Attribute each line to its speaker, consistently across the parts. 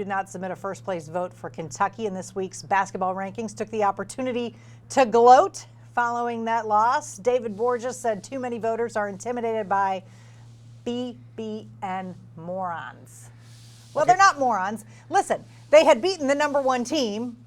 Speaker 1: did not submit a first-place vote for Kentucky in this week's basketball rankings, took the opportunity to gloat following that loss. David Borges said too many voters are intimidated by BBN morons. Well, they're not morons. Listen, they had beaten the #1 team.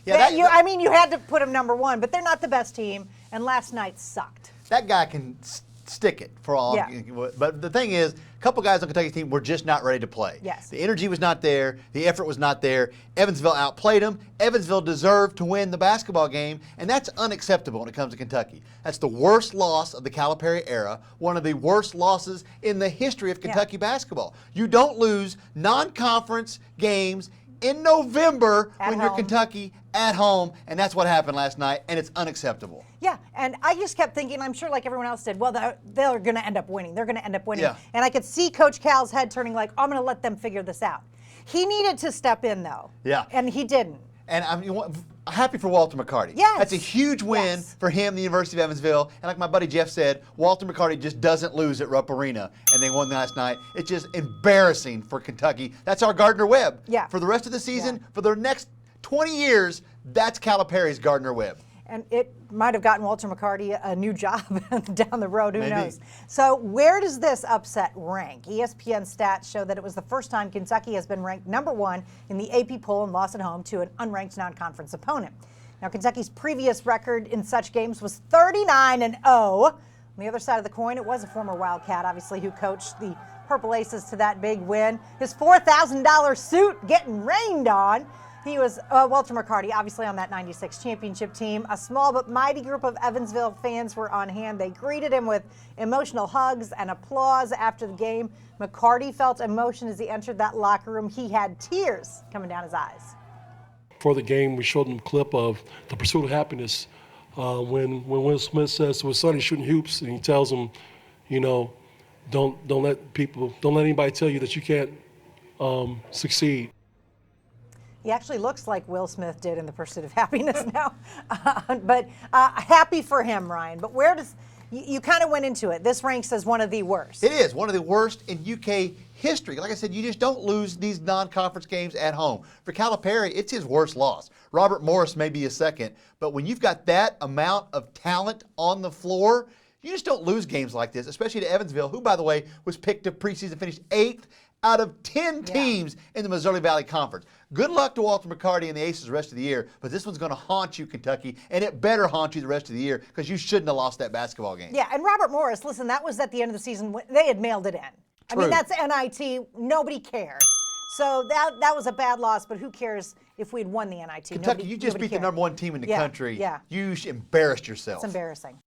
Speaker 1: Yeah, I mean, you had to put them #1, but they're not the best team, and last night sucked.
Speaker 2: That guy can stick it for all.
Speaker 1: Yeah.
Speaker 2: But the thing is, a couple guys on Kentucky's team were just not ready to play.
Speaker 1: Yes.
Speaker 2: The energy was not there. The effort was not there. Evansville outplayed them. Evansville deserved to win the basketball game, and that's unacceptable when it comes to Kentucky. That's the worst loss of the Calipari era, one of the worst losses in the history of Kentucky basketball. You don't lose non-conference games in November when you're Kentucky at home, and that's what happened last night, and it's unacceptable.
Speaker 1: Yeah, and I just kept thinking, I'm sure like everyone else did, well, they're going to end up winning. They're going to end up winning.
Speaker 2: Yeah.
Speaker 1: And I could see Coach Cal's head turning like, I'm going to let them figure this out. He needed to step in, though.
Speaker 2: Yeah.
Speaker 1: And he didn't.
Speaker 2: And I'm happy for Walter McCarty.
Speaker 1: Yes.
Speaker 2: That's a huge win for him, the University of Evansville. And like my buddy Jeff said, Walter McCarty just doesn't lose at Rupp Arena. And they won last night. It's just embarrassing for Kentucky. That's our Gardner-Webb.
Speaker 1: Yeah.
Speaker 2: For the rest of the season, for the next 20 years, that's Calipari's Gardner-Webb.
Speaker 1: And it might have gotten Walter McCarty a new job down the road. Who
Speaker 2: Maybe.
Speaker 1: knows? So where does this upset rank? ESPN stats show that it was the first time Kentucky has been ranked #1 in the AP poll and lost at home to an unranked non-conference opponent. Now, Kentucky's previous record in such games was 39-0. On the other side of the coin, it was a former Wildcat, obviously, who coached the Purple Aces to that big win. His $4,000 suit getting rained on. He was Walter McCarty, obviously on that '96 championship team. A small but mighty group of Evansville fans were on hand. They greeted him with emotional hugs and applause after the game. McCarty felt emotion as he entered that locker room. He had tears coming down his eyes.
Speaker 3: For the game, we showed them a clip of The Pursuit of Happiness when Will Smith says to his son he's shooting hoops, and he tells him, you know, don't let anybody tell you that you can't succeed.
Speaker 1: He actually looks like Will Smith did in The Pursuit of Happiness now. But happy for him, Ryan. But where does you kind of went into it. This ranks as one of the worst.
Speaker 2: It is one of the worst in UK history. Like I said, you just don't lose these non-conference games at home. For Calipari, it's his worst loss. Robert Morris may be a second, but when you've got that amount of talent on the floor, you just don't lose games like this, especially to Evansville, who, by the way, was picked to preseason, finished 8th out of 10 teams in the Missouri Valley Conference. Good luck to Walter McCarty and the Aces the rest of the year, but this one's going to haunt you, Kentucky, and it better haunt you the rest of the year because you shouldn't have lost that basketball game.
Speaker 1: Yeah, and Robert Morris, listen, that was at the end of the season. They had mailed it in. I mean, that's NIT. Nobody cared. So that was a bad loss, but who cares if we'd won the NIT?
Speaker 2: Kentucky, you just beat the #1 team in the country.
Speaker 1: Yeah.
Speaker 2: You embarrassed yourself.
Speaker 1: It's embarrassing.